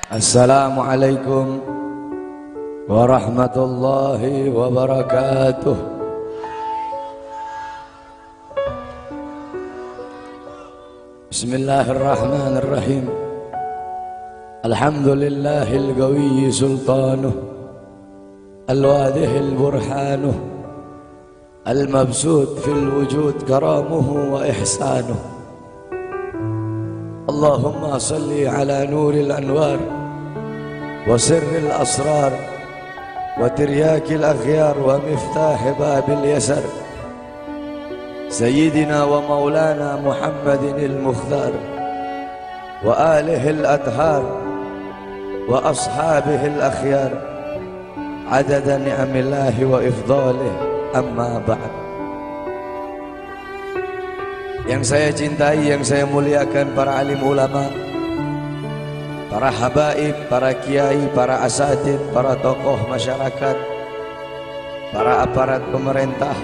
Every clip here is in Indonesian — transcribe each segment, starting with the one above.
Assalamualaikum warahmatullahi wabarakatuh. Bismillahirrahmanirrahim. Alhamdulillahil qawiyyi sultanuh, al-wadihil burhanuh, al-mabsut fil wujud karamuhu wa ihsanuh. Allahumma salli ala nuril anwar wa sirril asrar wa tiryakil akhyar wa miftah babil yasar Sayyidina wa maulana Muhammadinil mukhtar wa alihil adhar wa ashabihil akhyar adada ni'amillahi wa ifdalih, amma ba'd. Yang saya cintai, yang saya muliakan para alim ulama, para habaib, para kiai, para asatid, para tokoh masyarakat, para aparat pemerintah,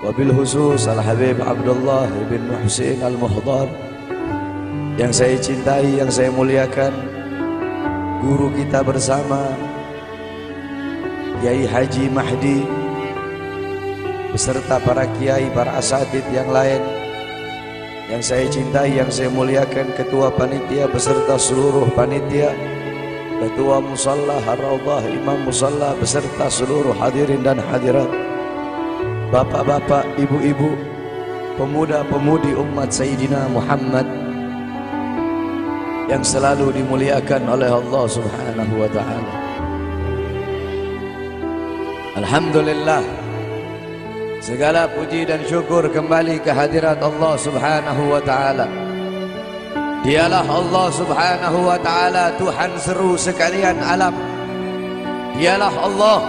wabil khusus Al-Habib Abdullah bin Muhsin Al-Muhdar. Yang saya cintai, yang saya muliakan, guru kita bersama Kiai Haji Mahdi beserta para kiai, para asatid yang lain. Yang saya cintai, yang saya muliakan, ketua panitia beserta seluruh panitia, ketua musalla Ar-Raudhah, imam musalla beserta seluruh hadirin dan hadirat, bapak-bapak, ibu-ibu, pemuda-pemudi umat Sayyidina Muhammad yang selalu dimuliakan oleh Allah Subhanahu wa ta'ala. Alhamdulillah, segala puji dan syukur kembali ke hadirat Allah Subhanahu wa ta'ala. Dialah Allah Subhanahu wa ta'ala, Tuhan seru sekalian alam. Dialah Allah,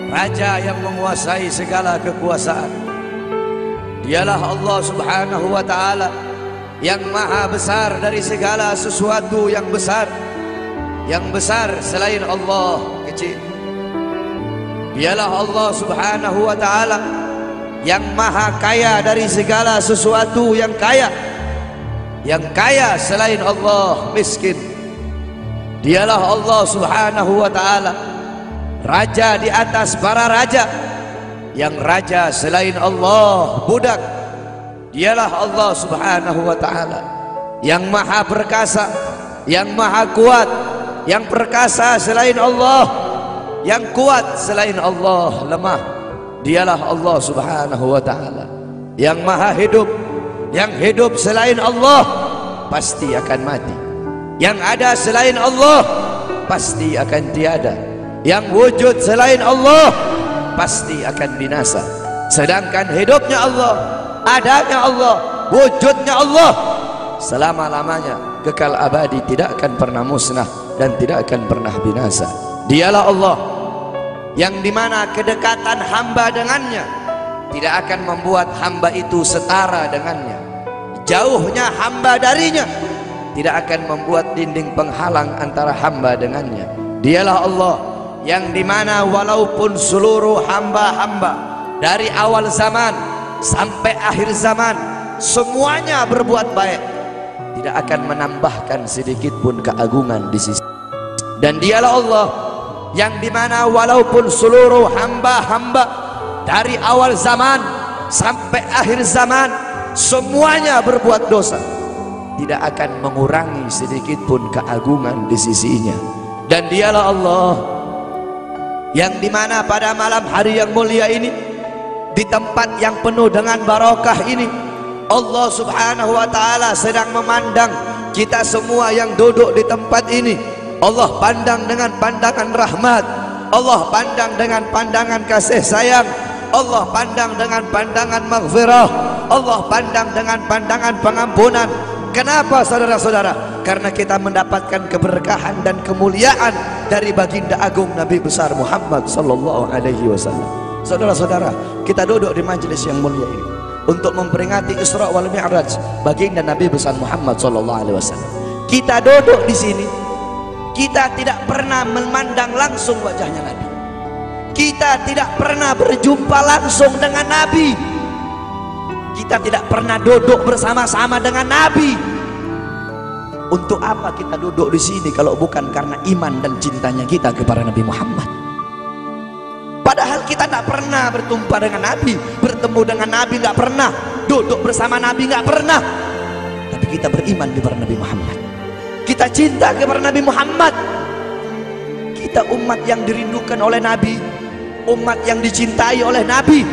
Raja yang menguasai segala kekuasaan. Dialah Allah Subhanahu wa ta'ala yang maha besar dari segala sesuatu yang besar. Yang besar selain Allah kecil. Dialah Allah Subhanahu wa ta'ala yang maha kaya dari segala sesuatu yang kaya. Yang kaya selain Allah miskin. Dialah Allah Subhanahu wa ta'ala, Raja di atas para raja. Yang raja selain Allah budak. Dialah Allah Subhanahu wa ta'ala yang maha perkasa, yang maha kuat. Yang perkasa selain Allah, yang kuat selain Allah lemah. Dialah Allah Subhanahu wa ta'ala yang maha hidup. Yang hidup selain Allah pasti akan mati. Yang ada selain Allah pasti akan tiada. Yang wujud selain Allah pasti akan binasa. Sedangkan hidupnya Allah, adanya Allah, wujudnya Allah selama-lamanya, kekal abadi, tidak akan pernah musnah dan tidak akan pernah binasa. Dialah Allah yang dimana kedekatan hamba dengannya tidak akan membuat hamba itu setara dengannya. Jauhnya hamba darinya tidak akan membuat dinding penghalang antara hamba dengannya. Dialah Allah yang dimana walaupun seluruh hamba-hamba dari awal zaman sampai akhir zaman semuanya berbuat baik, tidak akan menambahkan sedikit pun keagungan di sisi. Dan dialah Allah yang dimana walaupun seluruh hamba-hamba dari awal zaman sampai akhir zaman semuanya berbuat dosa, tidak akan mengurangi sedikit pun keagungan di sisinya. Dan dialah Allah yang dimana pada malam hari yang mulia ini, di tempat yang penuh dengan barakah ini, Allah Subhanahu wa ta'ala sedang memandang kita semua yang duduk di tempat ini. Allah pandang dengan pandangan rahmat, Allah pandang dengan pandangan kasih sayang, Allah pandang dengan pandangan maghfirah, Allah pandang dengan pandangan pengampunan. Kenapa saudara-saudara? Karena kita mendapatkan keberkahan dan kemuliaan dari baginda agung Nabi besar Muhammad sallallahu alaihi wasallam. Saudara-saudara, kita duduk di majelis yang mulia ini untuk memperingati Isra wal Mi'raj baginda Nabi besar Muhammad sallallahu alaihi wasallam. Kita duduk di sini, kita tidak pernah memandang langsung wajahnya Nabi. Kita tidak pernah berjumpa langsung dengan Nabi. Kita tidak pernah duduk bersama-sama dengan Nabi. Untuk apa kita duduk di sini kalau bukan karena iman dan cintanya kita kepada Nabi Muhammad? Padahal kita tidak pernah bertumpah dengan Nabi, bertemu dengan Nabi nggak pernah, duduk bersama Nabi nggak pernah. Tapi kita beriman kepada Nabi Muhammad. Kita cinta kepada Nabi Muhammad. Kita umat yang dirindukan oleh Nabi, umat yang dicintai oleh Nabi.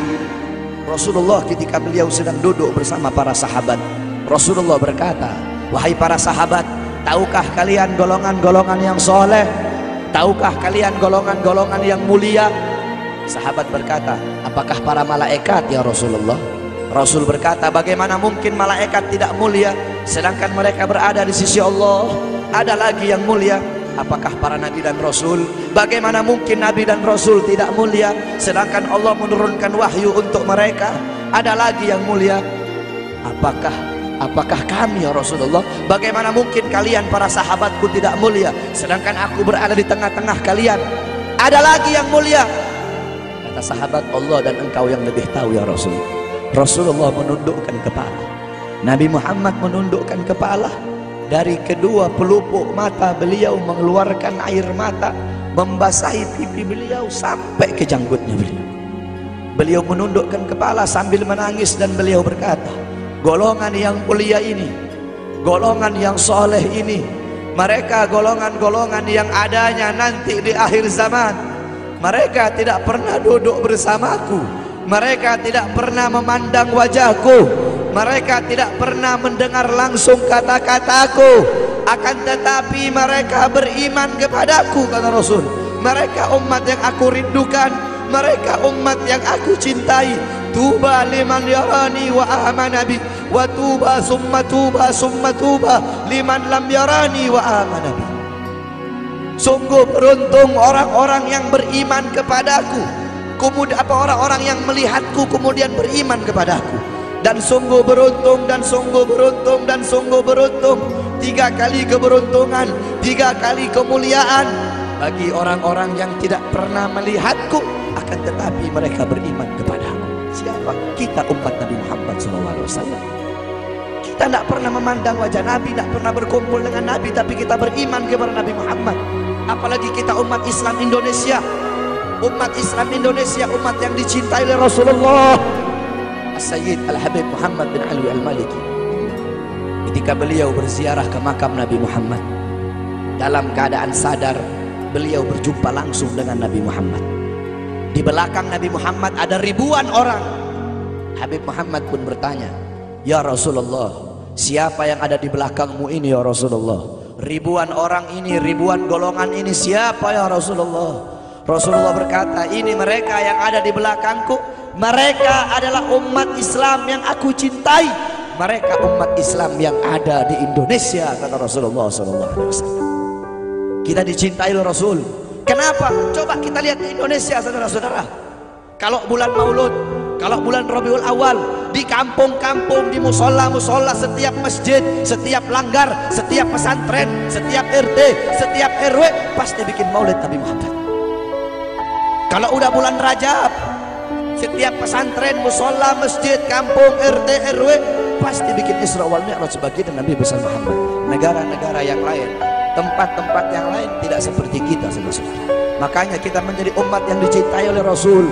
Rasulullah ketika beliau sedang duduk bersama para sahabat, Rasulullah berkata, wahai para sahabat, tahukah kalian golongan-golongan yang soleh? Tahukah kalian golongan-golongan yang mulia? Sahabat berkata, apakah para malaikat ya Rasulullah? Rasul berkata, bagaimana mungkin malaikat tidak mulia sedangkan mereka berada di sisi Allah? Ada lagi yang mulia. Apakah para nabi dan rasul? Bagaimana mungkin nabi dan rasul tidak mulia sedangkan Allah menurunkan wahyu untuk mereka? Ada lagi yang mulia. Apakah kami ya Rasulullah? Bagaimana mungkin kalian para sahabatku tidak mulia sedangkan aku berada di tengah-tengah kalian? Ada lagi yang mulia. Kata sahabat, Allah dan engkau yang lebih tahu ya Rasul. Rasulullah menundukkan kepala, Nabi Muhammad menundukkan kepala. Dari kedua pelupuk mata beliau mengeluarkan air mata, membasahi pipi beliau sampai ke janggutnya beliau. Beliau menundukkan kepala sambil menangis dan beliau berkata, golongan yang mulia ini, golongan yang soleh ini, mereka golongan-golongan yang adanya nanti di akhir zaman. Mereka tidak pernah duduk bersamaku, mereka tidak pernah memandang wajahku, mereka tidak pernah mendengar langsung kata-kataku, akan tetapi mereka beriman kepadaku, kata Rasul. Mereka umat yang aku rindukan, mereka umat yang aku cintai. Tuba liman yarani wa amana bi, wa tuba summa tuba summa tuba liman lam yarani wa amana bi. Sungguh beruntung orang-orang yang beriman kepadaku, kemudian orang-orang yang melihatku kemudian beriman kepadaku. Dan sungguh beruntung, dan sungguh beruntung, dan sungguh beruntung. 3 kali keberuntungan, 3 kali kemuliaan bagi orang-orang yang tidak pernah melihatku akan tetapi mereka beriman kepadaku. Siapa? Kita umat Nabi Muhammad SAW. Kita tidak pernah memandang wajah Nabi, tidak pernah berkumpul dengan Nabi, tapi kita beriman kepada Nabi Muhammad. Apalagi kita umat Islam Indonesia. Umat Islam Indonesia, umat yang dicintai oleh Rasulullah Sayyid Al-Habib Muhammad bin Alwi Al-Maliki. Ketika beliau berziarah ke makam Nabi Muhammad, dalam keadaan sadar beliau berjumpa langsung dengan Nabi Muhammad. Di belakang Nabi Muhammad ada ribuan orang. Habib Muhammad pun bertanya, ya Rasulullah, siapa yang ada di belakangmu ini ya Rasulullah? Ribuan orang ini, ribuan golongan ini, siapa ya Rasulullah? Rasulullah berkata, ini mereka yang ada di belakangku. Mereka adalah umat Islam yang aku cintai. Mereka umat Islam yang ada di Indonesia, kata Rasulullah SAW. Kita dicintai oleh Rasul. Kenapa? Coba kita lihat di Indonesia, saudara-saudara. Kalau bulan Maulud, kalau bulan Rabiul Awal, di kampung-kampung, di musola-musola, setiap masjid, setiap langgar, setiap pesantren, setiap RT, setiap RW pasti bikin maulid Nabi Muhammad. Kalau udah bulan Rajab, setiap pesantren, musola, masjid, kampung, RT, RW pasti bikin Isra wal Mi'raj baginda Nabi besar Muhammad. Negara-negara yang lain, tempat-tempat yang lain tidak seperti kita, saudara-saudara. Makanya kita menjadi umat yang dicintai oleh Rasul,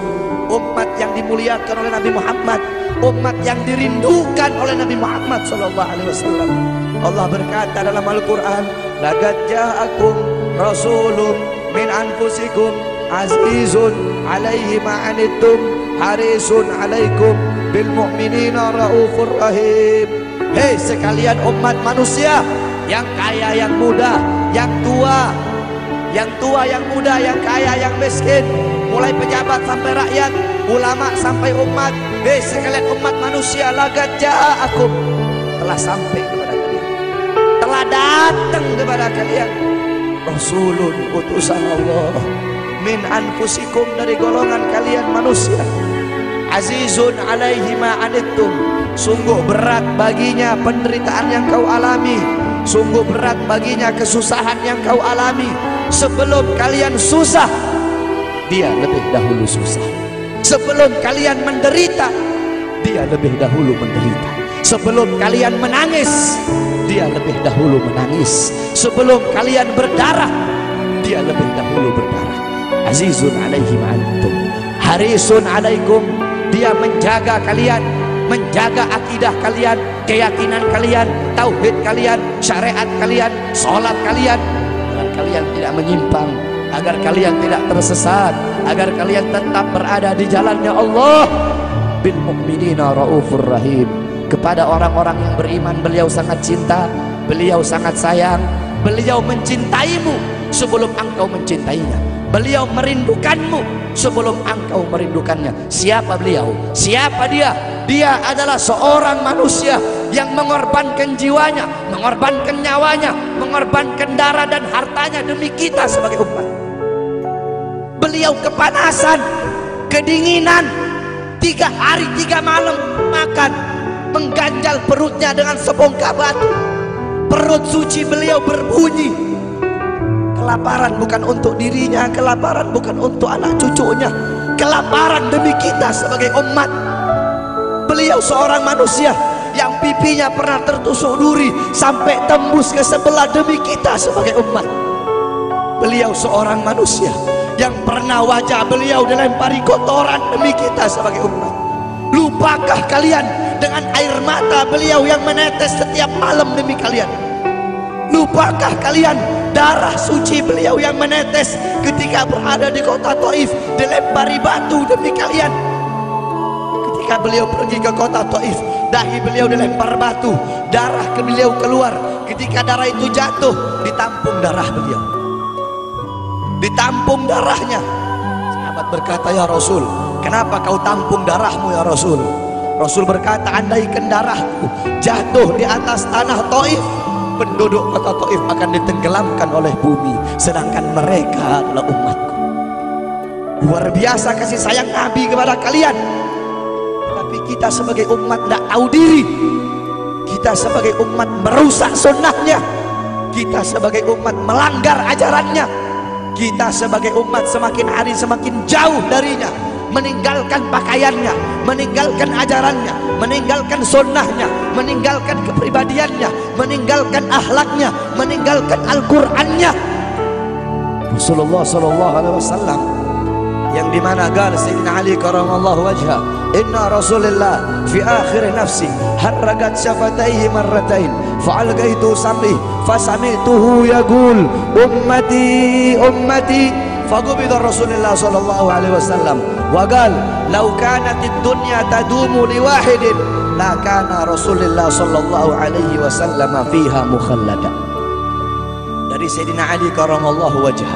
umat yang dimuliakan oleh Nabi Muhammad, umat yang dirindukan oleh Nabi Muhammad SAW. Allah berkata dalam Al-Quran, laqad ja'akum rasulun min anfusikum azizun alaihi ma'anittum harisun alaikum bil mu'minina raufur rahim. Hei sekalian umat manusia, yang kaya, yang muda, yang tua, yang muda, yang kaya, yang miskin, mulai pejabat sampai rakyat, ulama sampai umat. Hei sekalian umat manusia, laqad ja'akum, telah sampai kepada kalian, telah datang kepada kalian rasulun, utusan Allah, min anfusikum, dari golongan kalian manusia, azizun alaihi ma'anittum, sungguh berat baginya penderitaan yang kau alami, sungguh berat baginya kesusahan yang kau alami. Sebelum kalian susah, dia lebih dahulu susah. Sebelum kalian menderita, dia lebih dahulu menderita. Sebelum kalian menangis, dia lebih dahulu menangis. Sebelum kalian berdarah, dia lebih dahulu berdarah. Azizun alaihi ma'antum, harisun alaikum. Dia menjaga kalian, menjaga akidah kalian, keyakinan kalian, tauhid kalian, syariat kalian, sholat kalian, agar kalian tidak menyimpang, agar kalian tidak tersesat, agar kalian tetap berada di jalannya Allah. Bil mu'minina raufur rahim. Kepada orang-orang yang beriman beliau sangat cinta, beliau sangat sayang, beliau mencintaimu sebelum engkau mencintainya, beliau merindukanmu sebelum engkau merindukannya. Siapa beliau? Siapa dia? Dia adalah seorang manusia yang mengorbankan jiwanya, mengorbankan nyawanya, mengorbankan darah dan hartanya demi kita sebagai umat. Beliau kepanasan, kedinginan, 3 hari 3 malam makan, mengganjal perutnya dengan sebongkah batu. Perut suci beliau berbunyi. Kelaparan bukan untuk dirinya, kelaparan bukan untuk anak cucunya, kelaparan demi kita sebagai umat. Beliau seorang manusia yang pipinya pernah tertusuk duri sampai tembus ke sebelah demi kita sebagai umat. Beliau seorang manusia yang pernah wajah beliau dilempari kotoran demi kita sebagai umat. Lupakah kalian dengan air mata beliau yang menetes setiap malam demi kalian? Lupakah kalian darah suci beliau yang menetes ketika berada di kota Taif, dilempari batu demi kalian? Ketika beliau pergi ke kota Taif, dahi beliau dilempar batu, darah ke beliau keluar. Ketika darah itu jatuh, ditampung darah beliau, ditampung darahnya. Sahabat berkata, ya Rasul, kenapa kau tampung darahmu ya Rasul? Rasul berkata, andaikan darahku jatuh di atas tanah Taif, penduduk kota Taif akan ditenggelamkan oleh bumi, sedangkan mereka adalah umatku. Luar biasa kasih sayang Nabi kepada kalian. Tapi kita sebagai umat tidak tahu diri. Kita sebagai umat merusak sunnahnya. Kita sebagai umat melanggar ajarannya. Kita sebagai umat semakin hari semakin jauh darinya, meninggalkan pakaiannya, meninggalkan ajarannya, meninggalkan sunnahnya, meninggalkan kepribadiannya, meninggalkan akhlaknya, meninggalkan Al-Qur'annya. Rasulullah sallallahu alaihi wasallam yang dimana gal Sayyidina Ali karamallahu wajha, inna Rasulullah fi akhir nafsi harragat syafataihi marratain fa'algaitu sam'i fasami'tuhu yaqul ummati ummati faqubida Rasulullah sallallahu alaihi wasallam wa qala law kanat ad-dunya tadumu li wahidin la kana Rasulullah sallallahu alaihi wasallam fiha mukhallada. Dari Sayyidina Ali karamallahu wajha,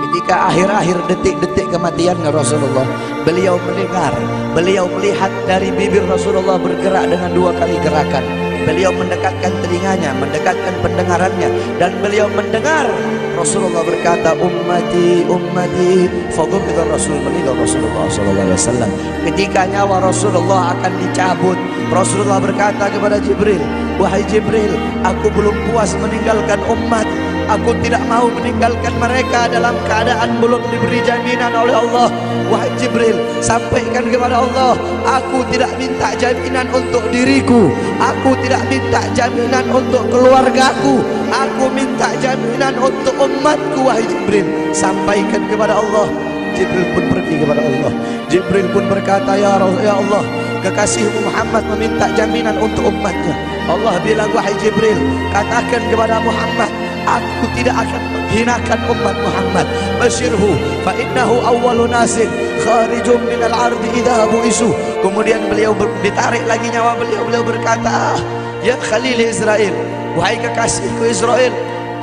ketika akhir-akhir detik-detik kematiannya Rasulullah, beliau mendengar, beliau melihat dari bibir Rasulullah bergerak dengan 2 kali gerakan. Beliau mendekatkan telinganya, mendekatkan pendengarannya, dan beliau mendengar Rasulullah berkata, ummati ummati. Faqubida Rasul, meninggal Rasulullah sallallahu alaihi wasallam. Ketika nyawa Rasulullah akan dicabut, Rasulullah berkata kepada Jibril, wahai Jibril, aku belum puas meninggalkan umat. Aku tidak mau meninggalkan mereka dalam keadaan belum diberi jaminan oleh Allah. Wahai Jibril, sampaikan kepada Allah, aku tidak minta jaminan untuk diriku, aku tidak minta jaminan untuk keluargaku, aku minta jaminan untuk umatku. Wahai Jibril, sampaikan kepada Allah. Jibril pun pergi kepada Allah. Jibril pun berkata, ya Allah, kekasihmu Muhammad meminta jaminan untuk umatnya. Allah bilang, wahai Jibril, katakan kepada Muhammad, aku tidak akan menghinakan umat Muhammad. Basyirhu fa innahu awwalu nasin kharijum minal ardi idza bu'isu. Kemudian beliau ditarik lagi nyawa beliau. Beliau berkata, ya Khalil Israel, wahai kekasihku Israel,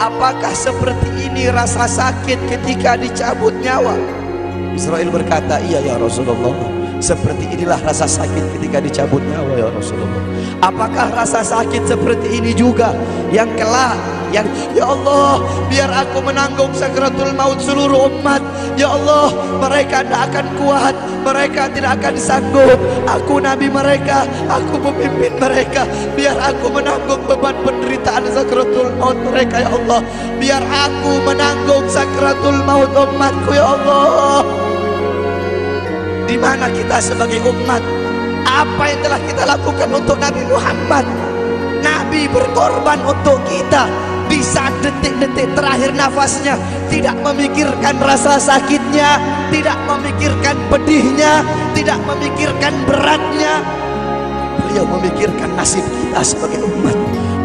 apakah seperti ini rasa sakit ketika dicabut nyawa? Israel berkata, iya ya Rasulullah, seperti inilah rasa sakit ketika dicabut nyawa ya Rasulullah. Apakah rasa sakit seperti ini juga yang kelak, yang ya Allah, biar aku menanggung sakratul maut seluruh umat. Ya Allah, mereka tidak akan kuat, mereka tidak akan sanggup. Aku nabi mereka, aku pemimpin mereka, biar aku menanggung beban penderitaan sakratul maut mereka. Ya Allah, biar aku menanggung sakratul maut umatku. Ya Allah, di mana kita sebagai umat Apa yang telah kita lakukan untuk Nabi Muhammad? Nabi berkorban untuk kita. Di saat detik-detik terakhir nafasnya, tidak memikirkan rasa sakitnya, tidak memikirkan pedihnya, tidak memikirkan beratnya. Beliau memikirkan nasib kita sebagai umat.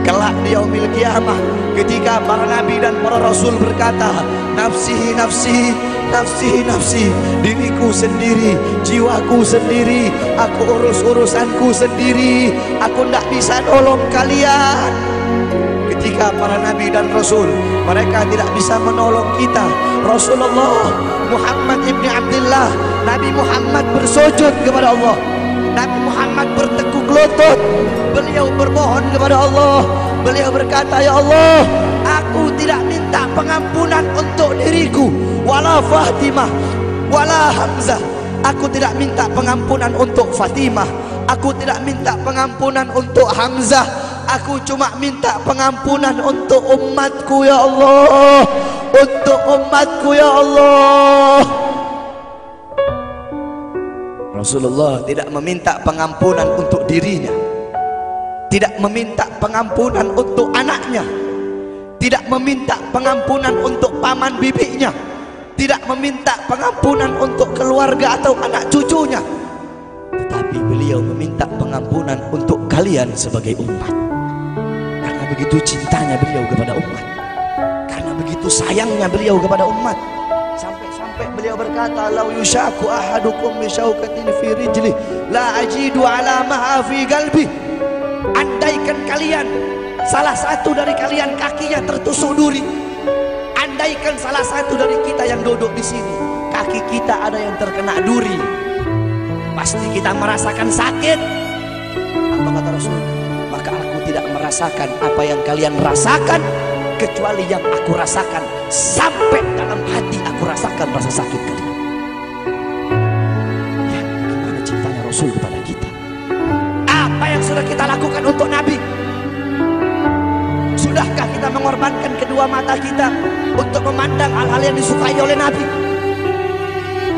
Kelak di yaumil qiyamah, ketika para nabi dan para rasul berkata, nafsi, nafsi, nafsi, nafsi, diriku sendiri, jiwaku sendiri, aku urus urusanku sendiri, aku tidak bisa nolong kalian. Ketika para nabi dan rasul, mereka tidak bisa menolong kita. Rasulullah Muhammad ibni Abdullah, Nabi Muhammad bersujud kepada Allah, Nabi Muhammad bertekuk lutut, beliau bermohon kepada Allah. Beliau berkata, ya Allah, aku tidak minta pengampunan untuk diriku, wala Fatimah, wala Hamzah. Aku tidak minta pengampunan untuk Fatimah, aku tidak minta pengampunan untuk Hamzah. Aku cuma minta pengampunan untuk umatku ya Allah, untuk umatku ya Allah. Rasulullah tidak meminta pengampunan untuk dirinya, tidak meminta pengampunan untuk anaknya, tidak meminta pengampunan untuk paman bibinya, tidak meminta pengampunan untuk keluarga atau anak cucunya, tetapi beliau meminta pengampunan untuk kalian sebagai umat. Karena begitu cintanya beliau kepada umat, karena begitu sayangnya beliau kepada umat, sampai beliau berkata, lau yushaku ahadukum bisyaukatin fi rijli la ajidu alamaha fi qalbi. Andaikan kalian, salah satu dari kalian kakinya tertusuk duri, andaikan salah satu dari kita yang duduk di sini kaki kita ada yang terkena duri, pasti kita merasakan sakit. Apa kata Rasul? Maka aku tidak merasakan apa yang kalian rasakan, kecuali yang aku rasakan, sampai dalam hati aku rasakan rasa sakit kalian. Ya, bagaimana cintanya Rasul kepada kita? Apa yang sudah kita lakukan untuk Nabi? Sudahkah kita mengorbankan kedua mata kita untuk memandang hal-hal yang disukai oleh Nabi?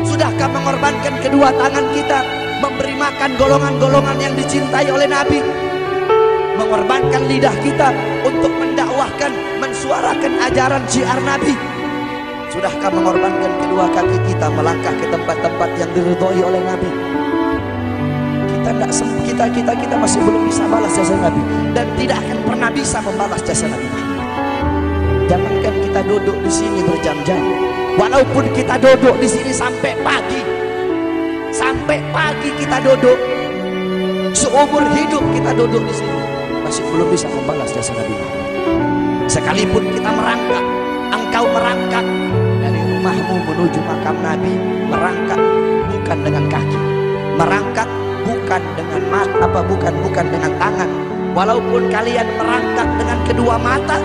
Sudahkah mengorbankan kedua tangan kita memberi makan golongan-golongan yang dicintai oleh Nabi? Mengorbankan lidah kita untuk mendakwahkan, mensuarakan ajaran syiar Nabi? Sudahkah mengorbankan kedua kaki kita melangkah ke tempat-tempat yang diridhoi oleh Nabi? Kita masih belum bisa balas jasa Nabi, dan tidak akan pernah bisa membalas jasa Nabi Muhammad. Jangankan kita duduk di sini berjam-jam, walaupun kita duduk di sini sampai pagi kita duduk, seumur hidup kita duduk di sini, masih belum bisa membalas jasa Nabi Muhammad. Sekalipun kita merangkak, engkau merangkak dari rumahmu menuju makam Nabi, merangkak bukan dengan kaki, merangkak bukan dengan mata, bukan dengan tangan. Walaupun kalian merangkak dengan kedua mata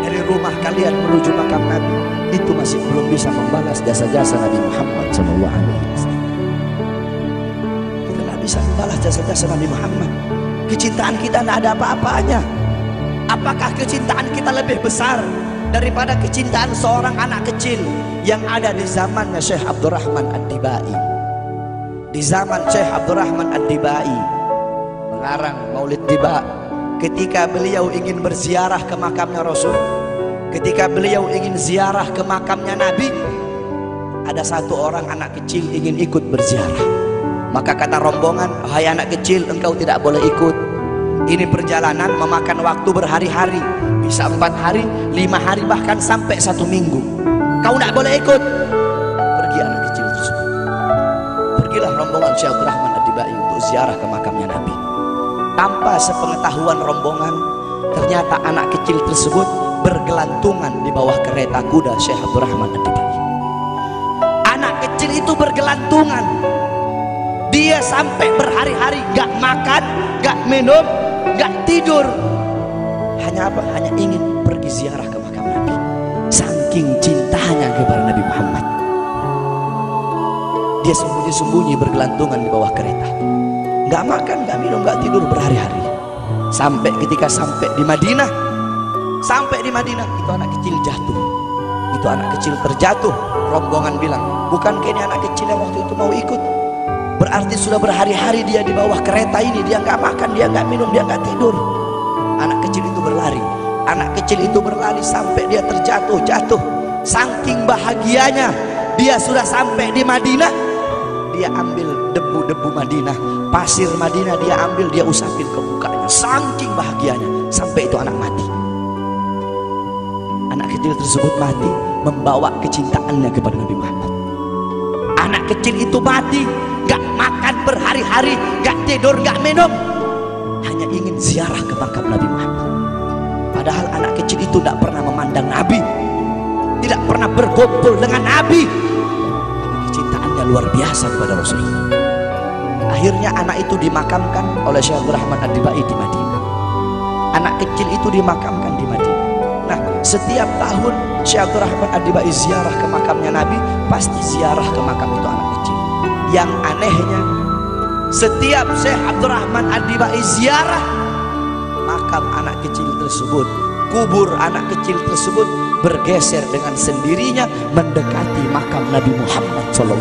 dari rumah kalian menuju makam Nabi, itu masih belum bisa membalas jasa-jasa Nabi Muhammad SAW. Kita tidak bisa membalas jasa-jasa Nabi Muhammad. Kecintaan kita tidak ada apa-apanya. Apakah kecintaan kita lebih besar daripada kecintaan seorang anak kecil yang ada di zamannya Syekh Abdurrahman Ad-Dibai? Di zaman Syekh Abdurrahman Ad-Dibai, pengarang Maulid Diba, ketika beliau ingin berziarah ke makamnya Rasul, ketika beliau ingin ziarah ke makamnya Nabi, ada satu orang anak kecil ingin ikut berziarah. Maka kata rombongan, "Hai anak kecil, engkau tidak boleh ikut. Ini perjalanan memakan waktu berhari-hari, bisa 4 hari, 5 hari, bahkan sampai 1 minggu. Kau tidak boleh ikut." Pergi anak kecil tersebut. Pergilah rombongan Syekh Abdurrahman Ad-Dibai untuk ziarah ke makamnya Nabi. Tanpa sepengetahuan rombongan, ternyata anak kecil tersebut bergelantungan di bawah kereta kuda Syekh Abdurrahman Ad-Dibai. Anak kecil itu bergelantungan. Dia sampai berhari-hari gak makan, gak minum, gak tidur. Hanya apa? Hanya ingin pergi ziarah ke makam Nabi. Saking cintanya kepada Nabi Muhammad, dia sembunyi-sembunyi bergelantungan di bawah kereta. Gak makan, gak minum, gak tidur berhari-hari. Sampai ketika sampai di Madinah, itu anak kecil jatuh. Itu anak kecil terjatuh. Rombongan bilang, bukankah ini anak kecil yang waktu itu mau ikut? Berarti sudah berhari-hari dia di bawah kereta ini, dia nggak makan, dia nggak minum, dia nggak tidur. Anak kecil itu berlari, anak kecil itu berlari sampai dia terjatuh. Saking bahagianya dia sudah sampai di Madinah, dia ambil debu-debu Madinah, pasir Madinah, dia ambil, dia usapin ke mukanya. Saking bahagianya sampai itu anak mati. Anak kecil tersebut mati membawa kecintaannya kepada Nabi Muhammad. Anak kecil itu mati, gak makan berhari-hari, gak tidur, gak minum, hanya ingin ziarah ke makam Nabi Muhammad. Padahal anak kecil itu tidak pernah memandang Nabi, tidak pernah berkumpul dengan Nabi, tapi kecintaannya luar biasa kepada Rasulullah. Akhirnya anak itu dimakamkan oleh Syekh Abdul Rahman Ad-Dibai di Madinah. Anak kecil itu dimakamkan di Madinah. Nah, setiap tahun Syekh Abdul Rahman Ad-Dibai ziarah ke makamnya Nabi, pasti ziarah ke makam itu anak kecil. Yang anehnya, setiap Syekh Abdul Rahman Ad-Dibai ziarah makam anak kecil tersebut, kubur anak kecil tersebut bergeser dengan sendirinya mendekati makam Nabi Muhammad SAW.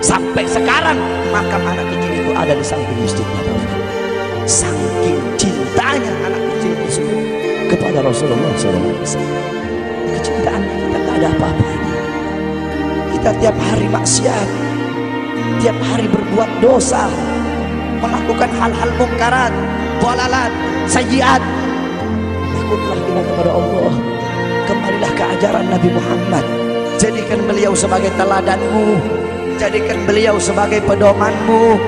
Sampai sekarang makam anak kecil itu ada di samping Masjid Nabawi. Saking cintanya anak kecil tersebut kepada Rasulullah SAW. Kecintaan kita tak ada apa-apanya. Kita tiap hari maksiat, tiap hari berbuat dosa, melakukan hal-hal mungkarat, dhalalat, sayyiat. Takutlah kita kepada Allah. Kembalilah ke ajaran Nabi Muhammad. Jadikan beliau sebagai teladanmu, jadikan beliau sebagai pedomanmu.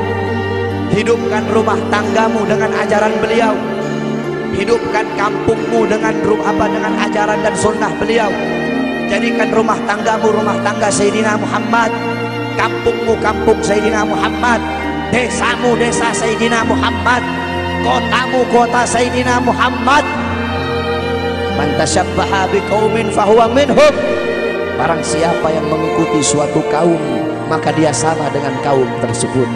Hidupkan rumah tanggamu dengan ajaran beliau, hidupkan kampungmu dengan dengan ajaran dan sunnah beliau. Jadikan rumah tanggamu rumah tangga Sayyidina Muhammad, kampungmu kampung Sayyidina Muhammad, desamu desa Sayyidina Muhammad, kotamu kota Sayyidina Muhammad. Man tasyabbaha biqaumin fahuwa minhum. Barang siapa yang mengikuti suatu kaum, maka dia sama dengan kaum tersebut.